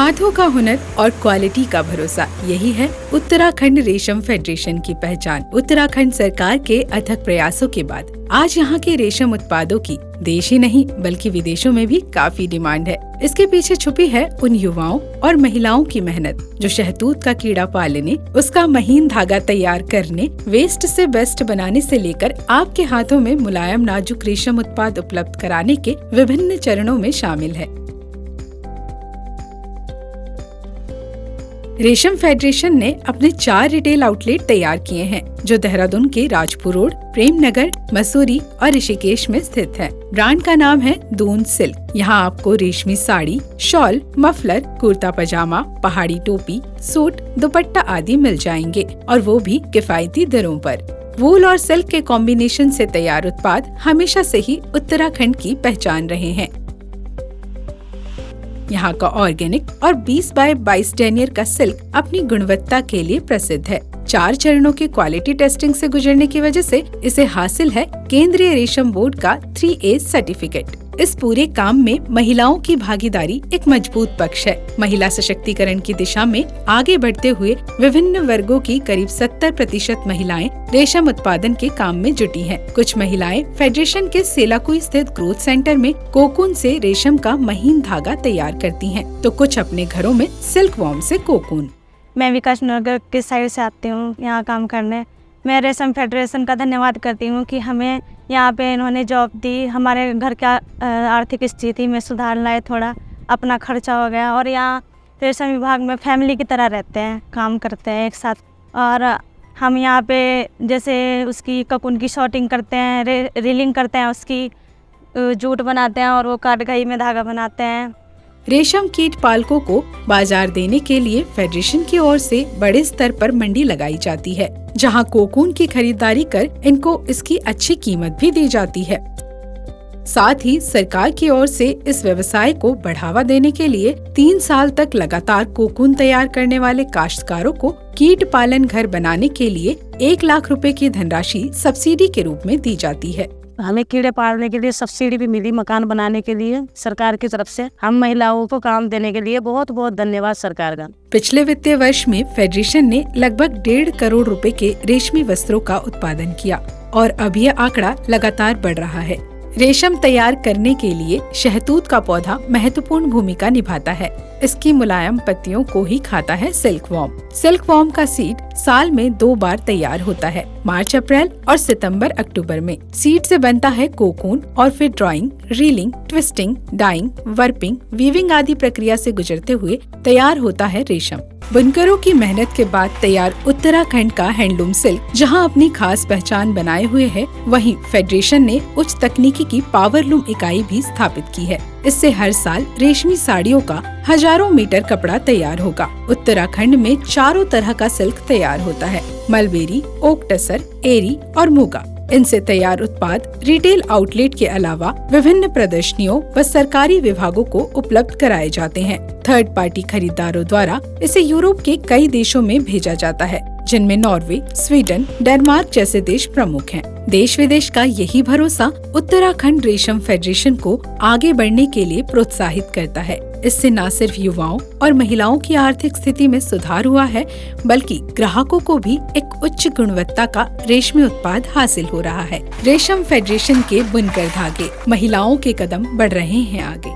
हाथों का हुनर और क्वालिटी का भरोसा, यही है उत्तराखंड रेशम फेडरेशन की पहचान। उत्तराखंड सरकार के अथक प्रयासों के बाद आज यहाँ के रेशम उत्पादों की देश ही नहीं बल्कि विदेशों में भी काफी डिमांड है। इसके पीछे छुपी है उन युवाओं और महिलाओं की मेहनत जो शहतूत का कीड़ा पालने, उसका महीन धागा तैयार करने, वेस्ट से बेस्ट बनाने से लेकर आपके हाथों में मुलायम नाजुक रेशम उत्पाद उपलब्ध कराने के विभिन्न चरणों में शामिल है। रेशम फेडरेशन ने अपने 4 रिटेल आउटलेट तैयार किए हैं जो देहरादून के राजपुर रोड, प्रेमनगर, मसूरी और ऋषिकेश में स्थित है। ब्रांड का नाम है दून सिल्क। यहाँ आपको रेशमी साड़ी, शॉल, मफलर, कुर्ता पजामा, पहाड़ी टोपी, सूट, दुपट्टा आदि मिल जाएंगे और वो भी किफायती दरों पर। वूल और सिल्क के कॉम्बिनेशन से तैयार उत्पाद हमेशा से ही उत्तराखंड की पहचान रहे हैं। यहाँ का ऑर्गेनिक और 20 बाय 22 डेनियर का सिल्क अपनी गुणवत्ता के लिए प्रसिद्ध है। 4 चरणों की क्वालिटी टेस्टिंग से गुजरने की वजह से इसे हासिल है केंद्रीय रेशम बोर्ड का 3A सर्टिफिकेट। इस पूरे काम में महिलाओं की भागीदारी एक मजबूत पक्ष है। महिला सशक्तिकरण की दिशा में आगे बढ़ते हुए विभिन्न वर्गों की करीब 70% महिलाएं रेशम उत्पादन के काम में जुटी हैं। कुछ महिलाएं फेडरेशन के सेलाकुई स्थित ग्रोथ सेंटर में कोकून से रेशम का महीन धागा तैयार करती हैं, तो कुछ अपने घरों में सिल्क वॉर्म से कोकून। मैं विकास नगर के साइड से आती हूँ यहाँ काम करने। मैं रेशम फेडरेशन का धन्यवाद करती हूँ कि हमें यहाँ पे इन्होंने जॉब दी, हमारे घर का आर्थिक स्थिति में सुधार लाए, थोड़ा अपना खर्चा हो गया और यहाँ रेशम विभाग में फैमिली की तरह रहते हैं, काम करते हैं एक साथ। और हम यहाँ पे जैसे उसकी ककून की शॉर्टिंग करते हैं, रीलिंग करते हैं, उसकी जूट बनाते हैं और वो काटघाई में धागा बनाते हैं। रेशम कीट पालकों को बाजार देने के लिए फेडरेशन की ओर से बड़े स्तर पर मंडी लगाई जाती है, जहां कोकून की खरीदारी कर इनको इसकी अच्छी कीमत भी दी जाती है। साथ ही सरकार की ओर से इस व्यवसाय को बढ़ावा देने के लिए 3 साल तक लगातार कोकून तैयार करने वाले काश्तकारों को कीट पालन घर बनाने के लिए 1 लाख रुपए की धनराशि सब्सिडी के रूप में दी जाती है। हमें कीड़े पालने के लिए सब्सिडी भी मिली, मकान बनाने के लिए सरकार की तरफ से। हम महिलाओं को काम देने के लिए बहुत बहुत धन्यवाद सरकार का। पिछले वित्तीय वर्ष में फेडरेशन ने लगभग 1.5 करोड़ रुपए के रेशमी वस्त्रों का उत्पादन किया और अब यह आंकड़ा लगातार बढ़ रहा है। रेशम तैयार करने के लिए शहतूत का पौधा महत्वपूर्ण भूमिका निभाता है। इसकी मुलायम पत्तियों को ही खाता है सिल्क वॉर्म। सिल्क वॉर्म का सीड साल में 2 बार तैयार होता है, मार्च अप्रैल और सितंबर अक्टूबर में। सीड से बनता है कोकून और फिर drawing, reeling, twisting, dyeing, warping, weaving आदि प्रक्रिया से गुजरते हुए तैयार होता है रेशम। बुनकरों की मेहनत के बाद तैयार उत्तराखंड का हैंडलूम सिल्क जहां अपनी खास पहचान बनाए हुए है, वहीं फेडरेशन ने उच्च तकनीकी की पावरलूम इकाई भी स्थापित की है। इससे हर साल रेशमी साड़ियों का हजारों मीटर कपड़ा तैयार होगा। उत्तराखंड में 4 तरह का सिल्क तैयार होता है, मलबेरी, ओक टसर, एरी और मूगा। इनसे तैयार उत्पाद रिटेल आउटलेट के अलावा विभिन्न प्रदर्शनियों व सरकारी विभागों को उपलब्ध कराए जाते हैं। थर्ड पार्टी खरीदारों द्वारा इसे यूरोप के कई देशों में भेजा जाता है, जिनमें नॉर्वे, स्वीडन, डेनमार्क जैसे देश प्रमुख हैं। देश विदेश का यही भरोसा उत्तराखंड रेशम फेडरेशन को आगे बढ़ने के लिए प्रोत्साहित करता है। इससे न सिर्फ युवाओं और महिलाओं की आर्थिक स्थिति में सुधार हुआ है, बल्कि ग्राहकों को भी एक उच्च गुणवत्ता का रेशमी उत्पाद हासिल हो रहा है। रेशम फेडरेशन के बुनकर धागे, महिलाओं के कदम बढ़ रहे हैं आगे।